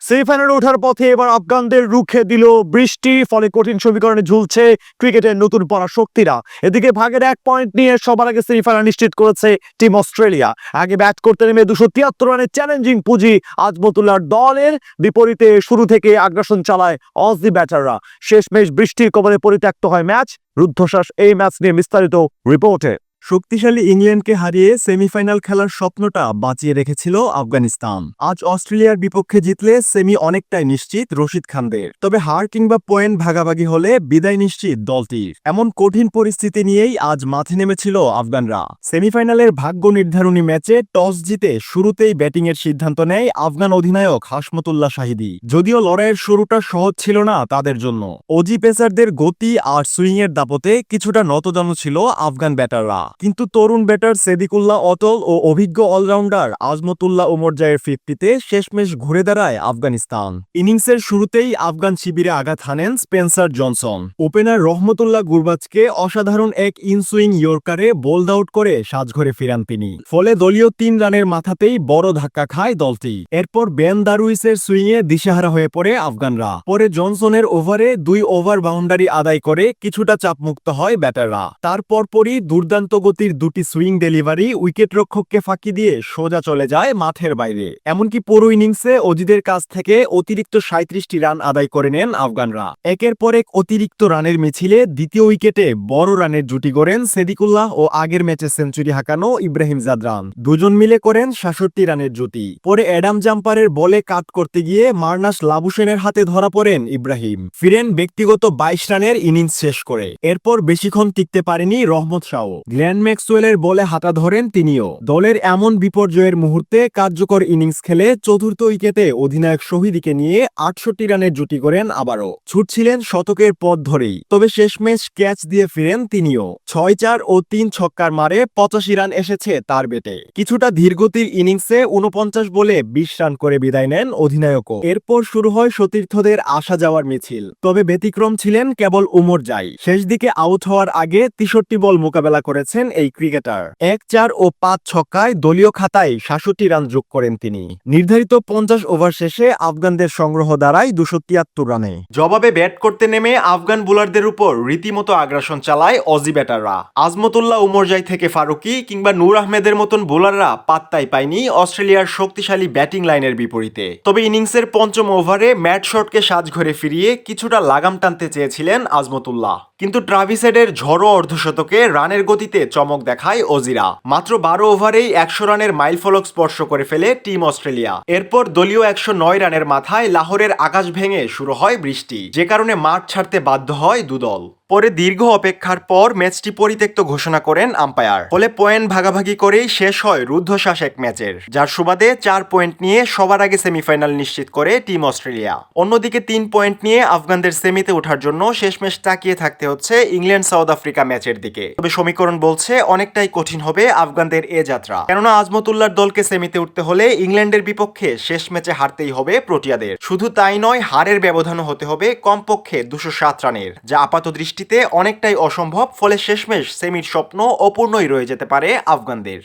সেমিফাইনালে ওঠার পথে এবার আফগানদের রুখে দিল বৃষ্টি, ফলে কঠিন সমীকরণে ঝুলছে ক্রিকেটের নতুন পরাশক্তিরা। এদিকে ভাগের 1 পয়েন্ট নিয়ে সবার আগে সেমিফাইনাল নিশ্চিত করেছে টিম অস্ট্রেলিয়া। আগে ব্যাট করতে নেমে 273 রানের চ্যালেঞ্জিং পুঁজি আজমতুল্লাহর দলের বিপরীতে শুরু থেকে আগ্রাসন চালায় অজি ব্যাটাররা। শেষমেশ বৃষ্টির কবলে পরিত্যক্ত হয় ম্যাচ। রুদ্ধশ্বাস এই ম্যাচ নিয়ে বিস্তারিত রিপোর্টে। শক্তিশালী ইংল্যান্ডকে হারিয়ে সেমিফাইনাল খেলার স্বপ্নটা বাঁচিয়ে রেখেছিল আফগানিস্তান। আজ অস্ট্রেলিয়ার বিপক্ষে জিতলে সেমি অনেকটাই নিশ্চিত রশিদ খানদের। তবে হার কিংবা পয়েন্ট ভাগাভাগি হলে বিদায় নিশ্চিত দলটির। এমন কঠিন পরিস্থিতি নিয়েই আজ মাঠে নেমেছিল আফগানরা। সেমিফাইনালের ভাগ্য নির্ধারণী ম্যাচে টস জিতে শুরুতেই ব্যাটিংয়ের সিদ্ধান্ত নেয় আফগান অধিনায়ক হাশমতুল্লাহ শাহিদি। যদিও লড়াইয়ের শুরুটা সহজ ছিল না তাদের জন্য। অজি পেসারদের গতি আর সুইংয়ের দাপটে কিছুটা নতজানু ছিল আফগান ব্যাটাররা। কিন্তু তরুণ ব্যাটার সেদিকুল্লাহ অটল ও অভিজ্ঞ অলরাউন্ডার আজমতুল্লাহ উমরজাইয়ের 50-তে শেষমেশ ঘুরে দাঁড়ায় আফগানিস্তান। ইনিংসের শুরুতেই আফগান শিবিরে আঘাত হানেন স্পেন্সার জনসন। ওপেনার রহমতুল্লাহ গুরবাজকে অসাধারণ এক ইনসুইং ইয়র্কারে বোল্ড আউট করে সাজঘরে ফিরান তিনি। ফলে দলীয় 3 রানের মাথাতেই বড় ধাক্কা খায় দলটি। এরপর বেন দারুইসের সুইংয়ে দিশেহারা হয়ে পড়ে আফগানরা। পরে জনসনের ওভারে 2 ওভার বাউন্ডারি আদায় করে কিছুটা চাপমুক্ত হয় ব্যাটাররা। তারপরই দুর্দান্ত গতির 2টি সুইং ডেলিভারি উইকেটরক্ষককে ফাঁকি দিয়ে সোজা চলে যায় মাঠের বাইরে। এমনকি পুরো ইনিংসে অজিদের কাছ থেকে অতিরিক্ত 37টি রান আদায় করে নেন আফগানরা। একের পর এক অতিরিক্ত রানের মিছিলে দ্বিতীয় উইকেটে বড় রানের জুটি গড়েন সেদিকুল্লাহ ও আগের ম্যাচে সেঞ্চুরি হাঁকানো ইব্রাহিম জাদরান। দুজন মিলে করেন 66 রানের জুটি। পরে অ্যাডাম জাম্পারের বলে কাট করতে গিয়ে মার্নাস লাবুসেনের হাতে ধরা পড়েন ইব্রাহিম। ফিরেন ব্যক্তিগত 22 রানের ইনিংস শেষ করে। এরপর বেশিক্ষণ টিকতে পারেনি রহমত শাহ। গ্ল্যান ম্যাক্সওয়েলের বলে হাতা ধরেন তিনিও। দলের এমন বিপর্যয়ের মুহূর্তে কার্যকর ইনিংস খেলে চতুর্থ উইকেটে অধিনায়ক শহীদকে নিয়ে 68 রানের জুটি করেন আবারও। ছুটছিলেন শতকের পথ ধরেই, তবে শেষমেশ ক্যাচ দিয়ে ফিরেন তিনিও। 6-4 ও 3 ছক্কার মারে 85 রান এসেছে তার ব্যাটে। কিছুটা ধীরগতির ইনিংসে 49 বলে 20 রান করে বিদায় নেন অধিনায়কও। এরপর শুরু হয় সতীর্থদের আসা যাওয়ার মিছিল। তবে ব্যতিক্রম ছিলেন কেবল উমরজাই। শেষ দিকে আউট হওয়ার আগে 63 বল মোকাবেলা করেছেন এই ক্রিকেটার। 1-4 ও 5 ছক্কায় দলীয় খাতায় 66 রান যোগ করেন তিনি। নির্ধারিত 50 ওভার শেষে আফগানদের সংগ্রহ দাঁড়ায় 273 রানে। জবাবে ব্যাট করতে নেমে আফগান বোলারদের উপর রীতিমতো আগ্রাসন চালায় অজি ব্যাটাররা। আজমতুল্লাহ উমরজাই থেকে ফারুকি কিংবা নূর আহমেদের মতন বোলাররা পাত্তাই পায়নি অস্ট্রেলিয়ার শক্তিশালী ব্যাটিং লাইনের বিপরীতে। তবে ইনিংসের 5ম ওভারে ম্যাট শটকে সাজঘরে ফিরিয়ে কিছুটা লাগাম টানতে চেয়েছিলেন আজমতুল্লাহ। কিন্তু ট্রাভিস হেডের ঝড়ো অর্ধশতকে রানের গতিতে চমক দেখায় অজিরা। মাত্র 12 ওভারেই 100 রানের মাইলফলক স্পর্শ করে ফেলে টিম অস্ট্রেলিয়া। এরপর দলীয় 109 রানের মাথায় লাহোরের আকাশ ভেঙে শুরু হয় বৃষ্টি, যে কারণে মাঠ ছাড়তে বাধ্য হয় দুদল। পরে দীর্ঘ অপেক্ষার পর ম্যাচটি পরিত্যক্ত ঘোষণা করেন আম্পায়ার। ফলে পয়েন্ট ভাগাভাগি করেই শেষ হয় রুদ্ধশ্বাস এক ম্যাচের, যার সুবাদে 4 পয়েন্ট নিয়ে সবার আগে সেমিফাইনাল নিশ্চিত করে টিম অস্ট্রেলিয়া। অন্যদিকে 3 পয়েন্ট নিয়ে আফগানদের সেমিতে ওঠার জন্য শেষমেশ তাকিয়ে থাকতে হচ্ছে ইংল্যান্ড সাউথ আফ্রিকা ম্যাচের দিকে। তবে সমীকরণ বলছে অনেকটাই কঠিন হবে আফগানদের এ যাত্রা, কেননা আজমতুল্লাহর দলকে সেমিতে উঠতে হলে ইংল্যান্ডের বিপক্ষে শেষ ম্যাচে হারতেই হবে প্রোটিয়াদের। শুধু তাই নয়, হারের ব্যবধানও হতে হবে কমপক্ষে 207 রানের, যা আপাত দৃষ্টিতে অনেকটাই অসম্ভব। ফলে শেষমেশ সেমির স্বপ্ন অপূর্ণই রয়ে যেতে পারে আফগানদের।